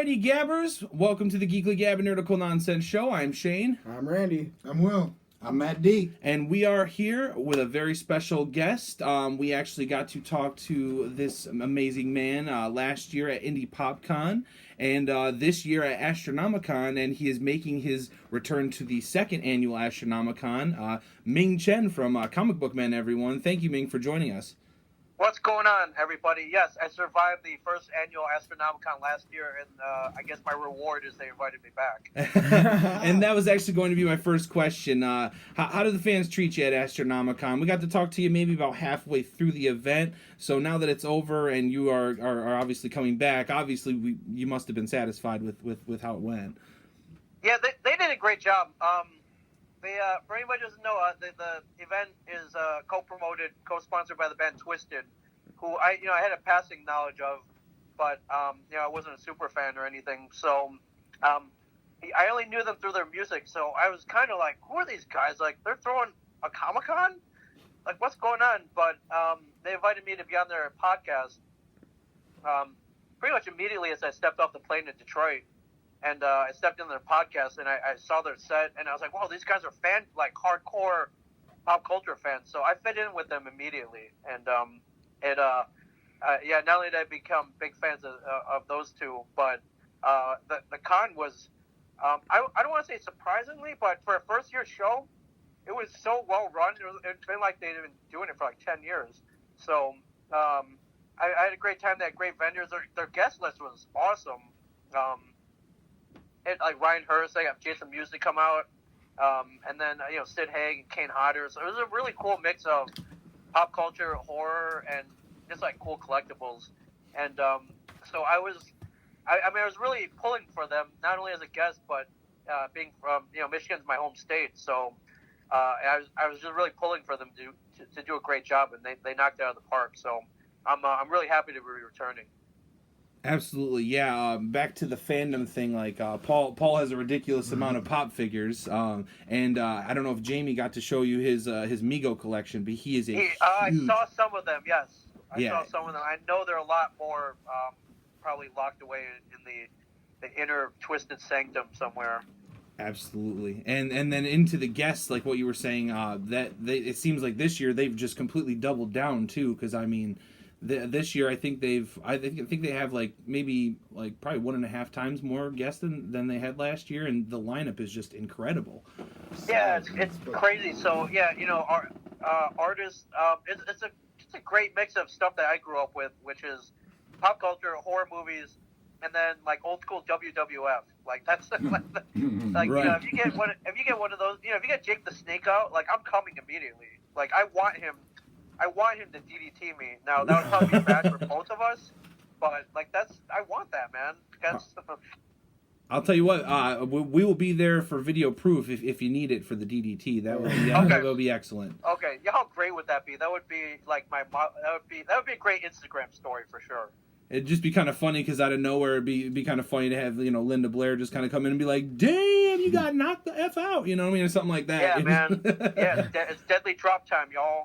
Alrighty, Gabbers, welcome to the Geekly Gab and Nerdical Nonsense Show. I'm Shane. I'm Randy. I'm Will. I'm Matt D. And we are here with a very special guest. We actually got to talk to this amazing man last year at Indie PopCon and this year at Astronomicon, and he is making his return to the second annual Astronomicon. Ming Chen from ComicbookMen, everyone. Thank you, Ming, for joining us. What's going on, everybody? Yes, I survived the first annual Astronomicon last year, and I guess my reward is they invited me back. And that was actually going to be my first question. How do the fans treat you at Astronomicon? We got to talk to you maybe about halfway through the event, so now that it's over and you are obviously coming back, obviously you must have been satisfied with how it went. Yeah, they did a great job. For anybody who doesn't know, the event is co-promoted, co-sponsored by the band Twisted, who I had a passing knowledge of, but I wasn't a super fan or anything. So I only knew them through their music. So I was kind of like, who are these guys? Like, they're throwing a Comic-Con? Like, what's going on? But they invited me to be on their podcast pretty much immediately as I stepped off the plane in Detroit. And I stepped into their podcast, and I saw their set, and I was like, wow, these guys are hardcore pop culture fans. So I fit in with them immediately. And, not only did I become big fans of those two, but the con was, I don't want to say surprisingly, but for a first-year show, it was so well-run. It's been like they've been doing it for like 10 years. So I had a great time. They had great vendors. Their guest list was awesome. Like Ryan Hurst, they got Jason Music come out, and then Sid Haig and Kane Hodder. So it was a really cool mix of pop culture, horror, and just like cool collectibles. And so I was really pulling for them, not only as a guest, but being from Michigan's my home state. So I was just really pulling for them to do a great job, and they knocked it out of the park. So I'm really happy to be returning. Absolutely, yeah. Back to the fandom thing, like Paul has a ridiculous amount of pop figures, and I don't know if Jamie got to show you his Mego collection, but he is a huge... I saw some of them, yes. I saw some of them. I know there are a lot more probably locked away in the inner twisted sanctum somewhere. Absolutely, and then into the guests, like what you were saying, it seems like this year they've just completely doubled down too, because I mean. This year, I think they have probably 1.5 times more guests than they had last year, and the lineup is just incredible. Yeah, it's crazy. So our artists, it's a great mix of stuff that I grew up with, which is pop culture, horror movies, and then like old school WWF. Like that's like right. If you get one of those, if you get Jake the Snake out, like I'm coming immediately. Like I want him to DDT me. Now that would probably be bad for both of us, but like I want that, man. I'll tell you what, we will be there for video proof if you need it for the DDT. That would be excellent. Okay, yeah, how great would that be? That would be like that would be a great Instagram story for sure. It'd just be kind of funny because out of nowhere it'd be kind of funny to have Linda Blair just kind of come in and be like, "Damn, you got knocked the F out," you know what I mean, or something like that. Yeah, man. Yeah, it's deadly drop time, y'all.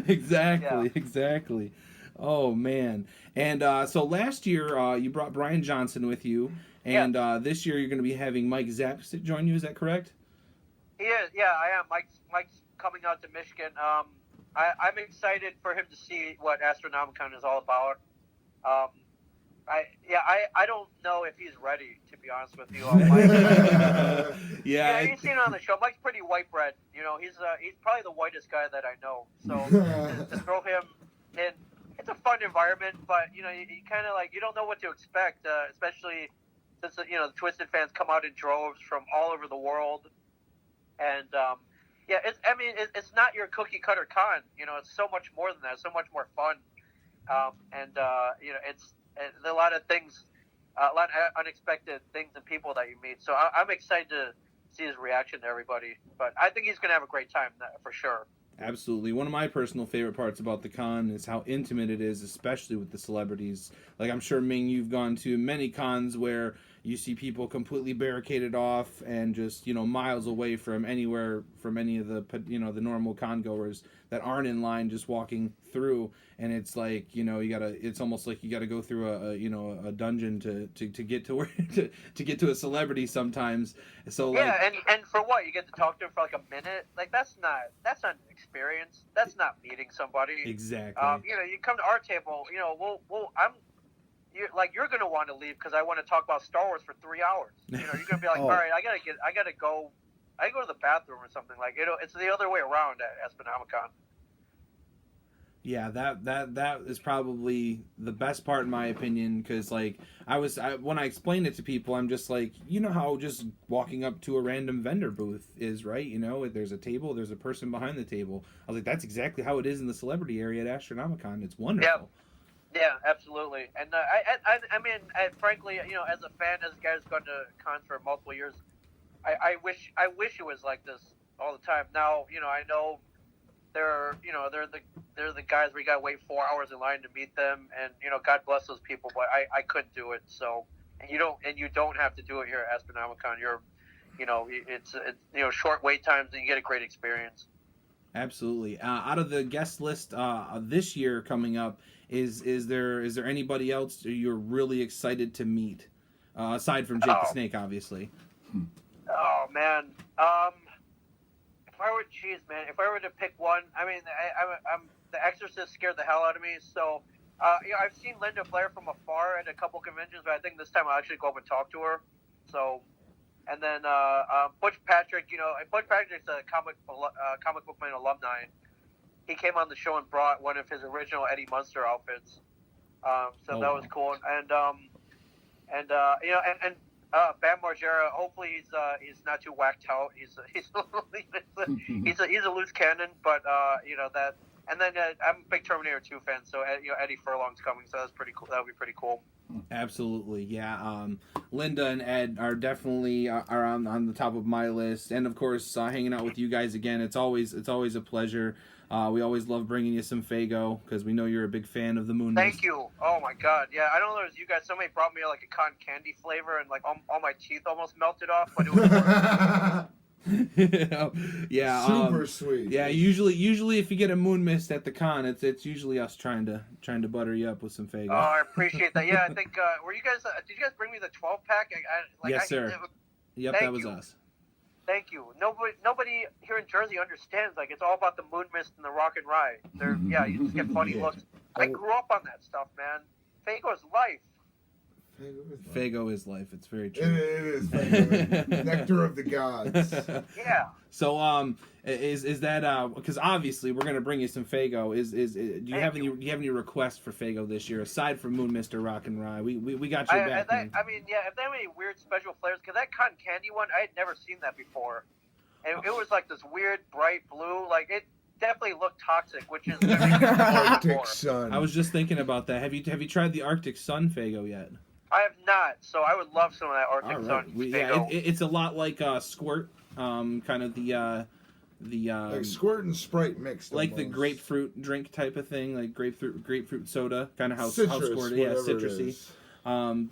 Exactly. Oh man. And so last year you brought Brian Johnson with you, and this year you're going to be having Mike Zapp join you. Is that correct? Yeah, I am. Mike's coming out to Michigan. I'm excited for him to see what Astronomicon is all about. I don't know if he's ready, to be honest with you. Yeah, you've seen it on the show. Mike's pretty white bread. He's probably the whitest guy that I know. So to throw him in, it's a fun environment, but you kind of you don't know what to expect, especially since the Twisted fans come out in droves from all over the world, and it's not your cookie cutter con. It's so much more than that. So much more fun, it's a lot of things, a lot of unexpected things and people that you meet. So I'm excited to see his reaction to everybody. But I think he's going to have a great time for sure. Absolutely. One of my personal favorite parts about the con is how intimate it is, especially with the celebrities. Like, I'm sure, Ming, you've gone to many cons where, you see people completely barricaded off and just miles away from anywhere from any of the the normal con goers that aren't in line, just walking through. And it's like it's almost like you gotta go through a dungeon to get to where to get to a celebrity sometimes. So like, yeah, and for what, you get to talk to him for like a minute? Like that's not an experience. That's not meeting somebody. exactly. You come to our table. You're gonna want to leave because I want to talk about Star Wars for 3 hours. You're gonna be like, all right, I gotta go to the bathroom or something. Like it's the other way around at Astronomicon. Yeah, that is probably the best part in my opinion, because like when I explain it to people, I'm just like, how just walking up to a random vendor booth is, right? There's a table, there's a person behind the table. I was like, that's exactly how it is in the celebrity area at Astronomicon. It's wonderful. Yeah, absolutely. And I mean, frankly, as a fan, as a guy who's gone to cons for multiple years, I wish it was like this all the time. Now, I know they're the guys where you gotta wait 4 hours in line to meet them, and God bless those people, but I couldn't do it. So, and you don't have to do it here at Astronomicon. It's short wait times, and you get a great experience. Absolutely. Out of the guest list this year coming up, is there anybody else you're really excited to meet, aside from Jake the Snake, obviously? Oh man, if I were to pick one, I mean, I'm The Exorcist scared the hell out of me. So, I've seen Linda Blair from afar at a couple conventions, but I think this time I'll actually go up and talk to her. So, and then Butch Patrick, Butch Patrick's a comic book man alumni. He came on the show and brought one of his original Eddie Munster outfits. That was cool. And Bam Margera, hopefully he's not too whacked out. He's a loose cannon, but that. And then I'm a big Terminator 2 fan, so Eddie Furlong's coming, so that's pretty cool. That would be pretty cool. Absolutely, yeah. Linda and Ed are definitely are on the top of my list, and of course, hanging out with you guys again. It's always a pleasure. We always love bringing you some Faygo because we know you're a big fan of the Moon Mist. Thank you. Oh my God, yeah. I don't know if it was you guys. Somebody brought me like a cotton candy flavor, and like all my teeth almost melted off, but it was. Yeah, super sweet. Yeah, usually if you get a Moon Mist at the con, it's usually us trying to butter you up with some Faygo. Oh, I appreciate that. Yeah, I think were you guys? Did you guys bring me the 12-pack? Yes, sir. Yep, that was us. Thank you. Nobody here in Jersey understands. Like, it's all about the Moon Mist and the Rock and Rye. You just get funny looks. I grew up on that stuff, man. Faygo is life. Faygo is life. It's very true. It is Faygo. Nectar of the gods. Yeah. So is that because obviously we're gonna bring you some Faygo. Do you have any requests for Faygo this year aside from Moon Mist or Rock and Rye? We got your back. I mean, yeah. If they have any weird special flavors, because that cotton candy one, I had never seen that before, and it was like this weird bright blue. Like it definitely looked toxic, which is Arctic Sun. I was just thinking about that. Have you tried the Arctic Sun Faygo yet? I have not, so I would love some of that Arctic Sun. Yeah, it's a lot like Squirt, kind of the like Squirt and Sprite mixed, like almost. the grapefruit drink type of thing, like grapefruit soda, kind of how Citrus, Squirt, citrusy. I'm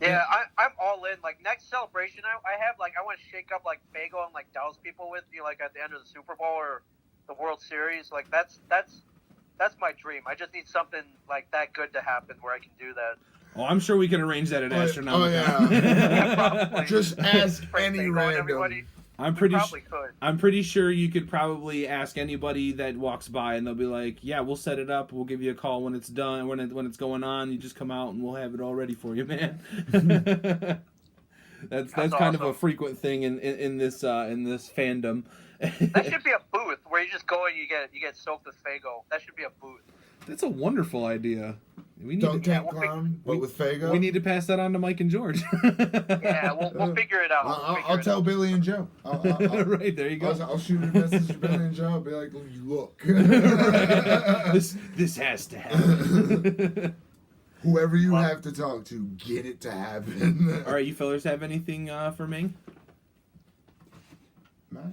all in. Like next celebration, I want to shake up like Faygo and like douse people with like at the end of the Super Bowl or the World Series. Like that's my dream. I just need something like that good to happen where I can do that. Oh, I'm sure we can arrange that at Astronomicon. Oh yeah. Just ask any random. I'm pretty sure you could probably ask anybody that walks by, and they'll be like, "Yeah, we'll set it up. We'll give you a call when it's done. When it's going on, you just come out, and we'll have it all ready for you, man." That's awesome. Kind of a frequent thing in this fandom. That should be a booth where you just go and you get soaked with Faygo. That should be a booth. That's a wonderful idea. We need Clown, but with Faygo. We need to pass that on to Mike and George. Yeah, we'll figure it out. I'll tell Billy and Joe. Right, there you go. I'll shoot a message to Billy and Joe. I'll be like, look. This has to happen. Whoever you have to talk to, get it to happen. All right, you fellers have anything for Ming?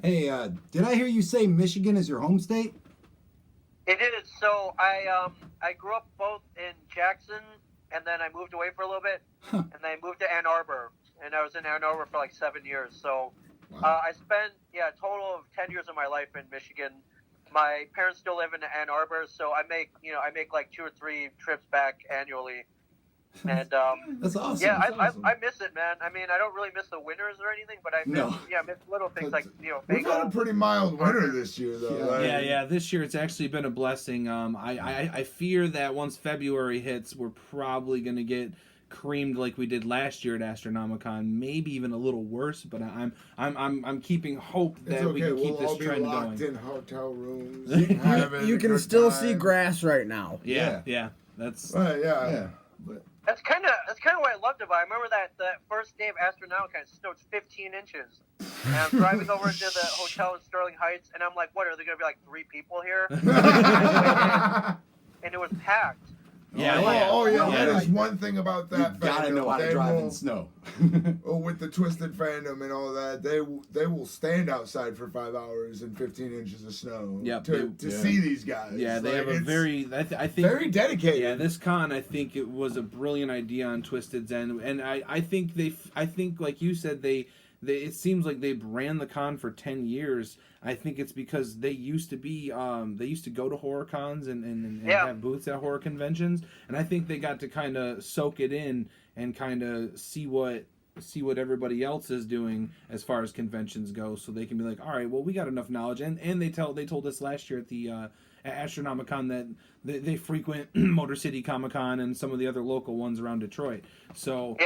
Hey, did I hear you say Michigan is your home state? It is. So I grew up both in Jackson, and then I moved away for a little bit, and then I moved to Ann Arbor, and I was was in Ann Arbor for like 7 years. So I spent a total of 10 years of my life in Michigan. My parents still live in Ann Arbor, so I make like 2 or 3 trips back annually. And That's awesome. yeah, That's awesome. I miss it, man. I mean, I don't really miss the winters or anything, but I miss little things like We've had a Faygo. pretty mild winter this year, though. Yeah. This year it's actually been a blessing. I fear that once February hits, we're probably gonna get creamed like we did last year at Astronomicon, maybe even a little worse. But I'm keeping hope that we can keep this trend all be locked going. in hotel rooms. You can still see grass right now. Yeah. That's right. Yeah. But That's kind of what I loved about it. I remember that first day of Astronomicon, it snowed 15 inches. And I'm driving over to the hotel in Sterling Heights, and I'm like, what, are there going to be like 3 people here? And it was packed. That is one thing about that. You gotta know how to drive in snow. With the Twisted Fandom and all that, they will stand outside for 5 hours in 15 inches of snow to see these guys. Yeah, they have a very, I think, very dedicated. Yeah, this con, I think it was a brilliant idea on Twisted's end, and I think like you said, it seems like they ran the con for 10 years. I think it's because they used to go to horror cons and have booths at horror conventions, and I think they got to kind of soak it in and kind of see what everybody else is doing as far as conventions go, so they can be like, all right, well, we got enough knowledge, and they told us last year at the at Astronomicon that they frequent Motor City Comic Con and some of the other local ones around Detroit. So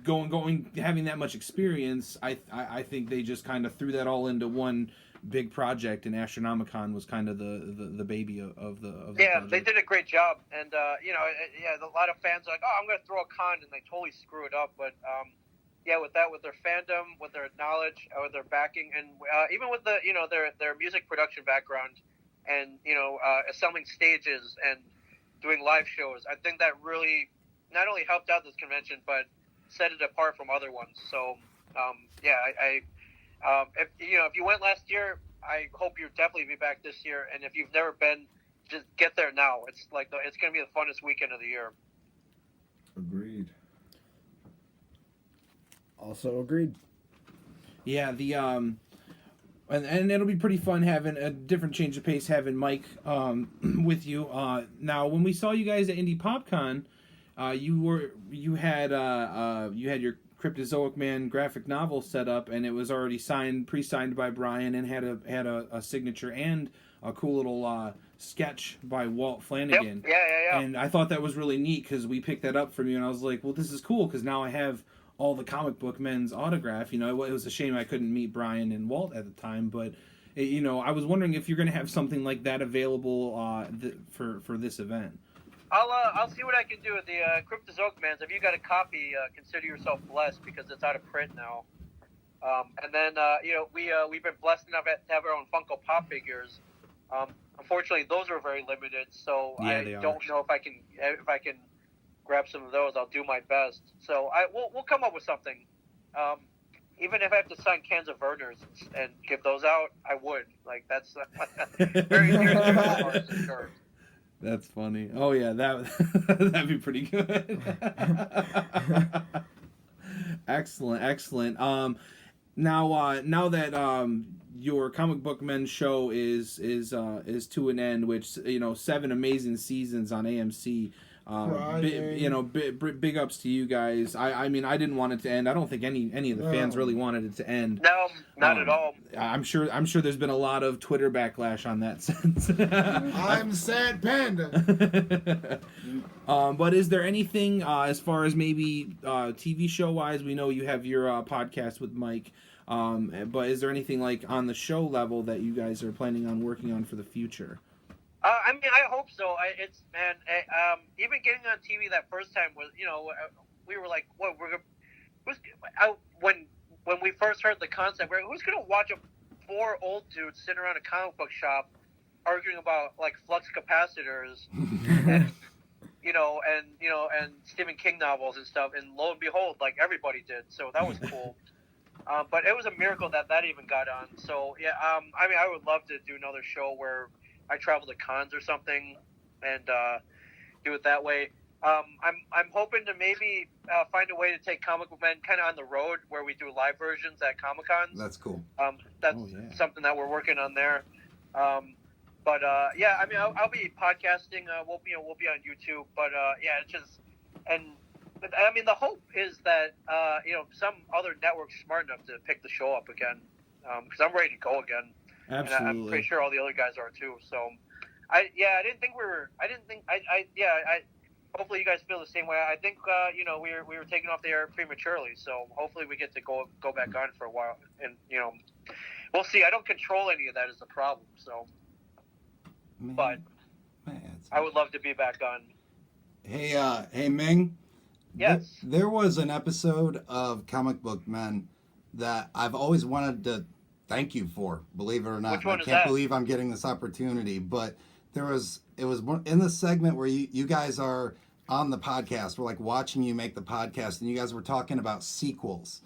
going having that much experience, I think they just kind of threw that all into one big project, and Astronomicon was kind of the baby of the project. They did a great job, and a lot of fans are like, oh, I'm going to throw a con, and they totally screw it up, but with their fandom, with their knowledge, with their backing, and even with the their music production background, and assembling stages and doing live shows, I think that really not only helped out this convention, but set it apart from other ones. So if you went last year, I hope you definitely be back this year. And if you've never been, just get there now. It's going to be the funnest weekend of the year. Agreed. Also agreed. Yeah, and it'll be pretty fun having a different change of pace, having Mike with you. Now, when we saw you guys at Indie PopCon, you had your Cryptozoic Man graphic novel set up, and it was already pre-signed by Brian, and had a signature and a cool little sketch by Walt Flanagan. Yep. Yeah. And I thought that was really neat because we picked that up from you, and I was like, well, this is cool because now I have all the comic book men's autograph. It was a shame I couldn't meet Brian and Walt at the time, but I was wondering if you're going to have something like that available for this event. I'll see what I can do with the Cryptozoic Mans. If you got a copy, consider yourself blessed because it's out of print now. And then we've been blessed enough to have our own Funko Pop figures. Unfortunately, those are very limited, so I don't know if I can grab some of those. I'll do my best. So we'll come up with something. Even if I have to sign cans of Verner's and give those out, I would. Like that's very sure. That's funny. Oh yeah, that'd be pretty good. Excellent. Now that your Comic Book Men show is to an end, which 7 amazing seasons on AMC. Big ups to you guys. I mean, I didn't want it to end. I don't think any of the fans really wanted it to end. No, not at all. I'm sure there's been a lot of Twitter backlash on that sense. I'm sad panda. But is there anything as far as maybe TV show wise? We know you have your podcast with Mike. But is there anything like on the show level that you guys are planning on working on for the future? I mean, I hope so. Even getting on TV that first time was, we were like, what? When we first heard the concept, who's gonna watch 4 old dudes sitting around a comic book shop arguing about like flux capacitors and Stephen King novels and stuff? And lo and behold, like everybody did. So that was cool. But it was a miracle that even got on. So yeah, I mean, I would love to do another show where I travel to cons or something and do it that way. I'm hoping to maybe find a way to take Comic Book Men kind of on the road where we do live versions at Comic Cons. That's cool. That's something that we're working on there. But yeah, I mean, I'll be podcasting. We'll be on YouTube. But yeah, it's just, and I mean, the hope is that some other network's smart enough to pick the show up again, because I'm ready to go again. Absolutely. And I'm pretty sure all the other guys are too. So, hopefully you guys feel the same way. I think we were taken off the air prematurely, so hopefully we get to go back on for a while, and we'll see. I don't control any of that is the problem. So, but I would love to be back on. Hey, Ming. Yes. There was an episode of Comic Book Men that I've always wanted to thank you for. Believe it or not, Which one I is can't that? believe I'm getting this opportunity. But it was in the segment where you guys are on the podcast. We're like watching you make the podcast, and you guys were talking about sequels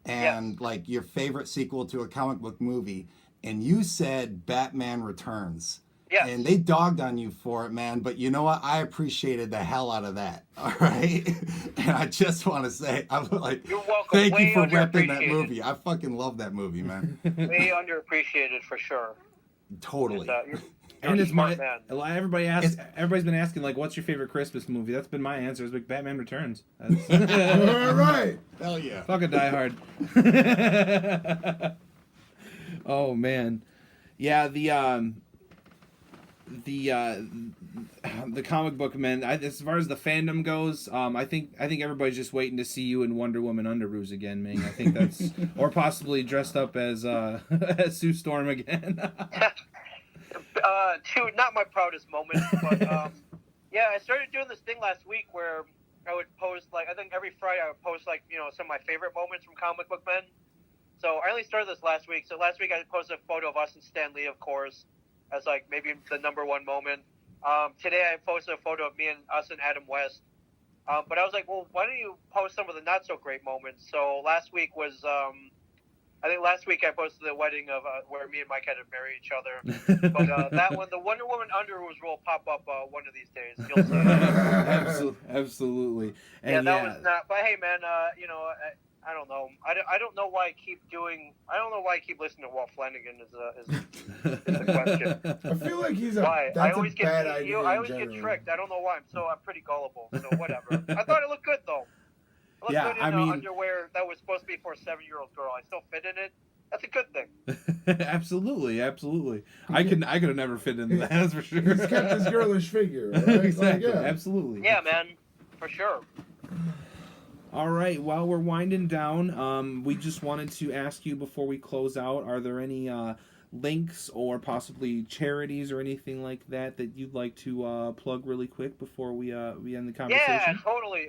and like your favorite sequel to a comic book movie, and you said Batman Returns. Yeah. And they dogged on you for it, man. But you know what? I appreciated the hell out of that. All right. And I just want to say, I'm like, you're welcome. Thank Way you for repping that movie. I fucking love that movie, man. Way underappreciated for sure. Totally. And it's my man. Everybody's been asking, like, what's your favorite Christmas movie? That's been my answer. It's like Batman Returns. All right. Hell yeah. Fucking Die Hard. Oh man, yeah. The comic book men. As far as the fandom goes, I think everybody's just waiting to see you in Wonder Woman underoos again, Ming. I think that's or possibly dressed up as as Sue Storm again. Not my proudest moment, but yeah, I started doing this thing last week where I would post, like, I think every Friday I would post, like, some of my favorite moments from Comic Book Men. So I only started this last week. So last week I posted a photo of us and Stan Lee, of course, as like maybe the number one moment. Today I posted a photo of me and us and Adam West. But I was like, well, why don't you post some of the not so great moments? So last week was, I think last week I posted the wedding of where me and Mike had to marry each other. But that one, the Wonder Woman underoos will pop up one of these days. You'll see. Absolutely. And that was not. But hey, man, I don't know. I don't know why I keep listening to Walt Flanagan is the question. I feel like he's why? That's I always a bad idea. I always get tricked. I don't know why. I'm pretty gullible. So whatever. I thought it looked good though. It looked good in underwear that was supposed to be for a 7-year-old girl. I still fit in it. That's a good thing. Absolutely. I could have never fit into that. That's for sure. He's kept his girlish figure. Right? Exactly. Like, yeah. Absolutely. Yeah, man, for sure. All right. While we're winding down, we just wanted to ask you before we close out: are there any links or possibly charities or anything like that you'd like to plug really quick before we end the conversation? Yeah, totally.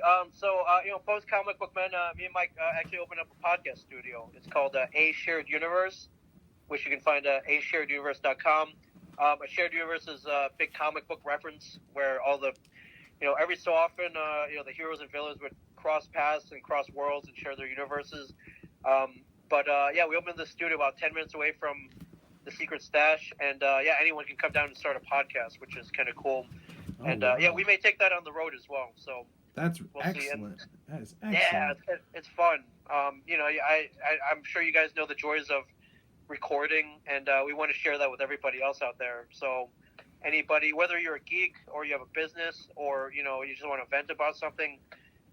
Post Comic Book Men, me and Mike actually opened up a podcast studio. It's called A Shared Universe, which you can find at ashareduniverse.com. A shared universe is a big comic book reference where all the, every so often, the heroes and villains would cross paths and cross worlds and share their universes. We opened the studio about 10 minutes away from the Secret Stash, and anyone can come down and start a podcast, which is kind of cool. Wow. We may take that on the road as well. So we'll excellent. That is excellent. Yeah, it's fun. I'm sure you guys know the joys of recording, and we want to share that with everybody else out there. So anybody, whether you're a geek or you have a business or you just want to vent about something,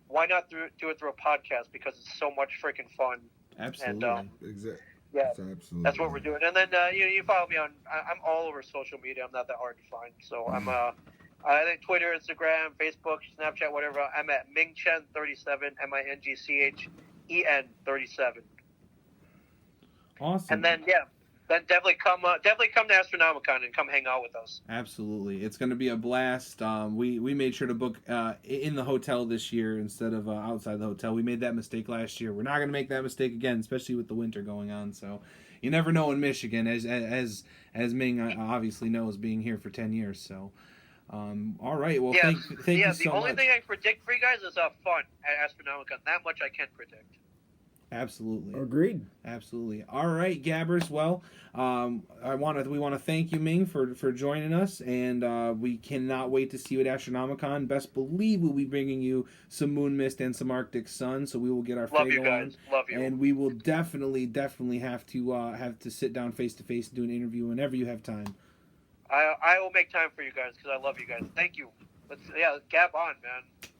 why not do it through a podcast? Because it's so much freaking fun. Absolutely. And, exactly. Yeah, absolutely. That's what we're doing. And then you follow me on. I'm all over social media. I'm not that hard to find. So I'm I think Twitter, Instagram, Facebook, Snapchat, whatever. I'm at Ming Chen 37, MINGCHEN 37. Awesome. And then definitely come to Astronomicon and come hang out with us. Absolutely, it's going to be a blast. We made sure to book in the hotel this year instead of outside the hotel. We made that mistake last year. We're not going to make that mistake again, especially with the winter going on. So you never know in Michigan, as Ming obviously knows, being here for 10 years. So all right, well, thank you so much. The only thing I predict for you guys is fun at Astronomicon. That much I can predict. Absolutely. Agreed. Absolutely. All right, Gabbers. Well, we want to thank you, Ming, for joining us, and we cannot wait to see you at Astronomicon. Best believe we'll be bringing you some Moon Mist and some Arctic Sun, so we will get our Love you Faygo guys. on, Love you. and we will definitely have to sit down face to face and do an interview whenever you have time. I will make time for you guys because I love you guys. Thank you. Let's gab on, man.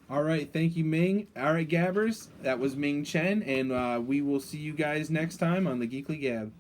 All right, thank you, Ming. All right, Gabbers, that was Ming Chen, and we will see you guys next time on the Geekly Gab.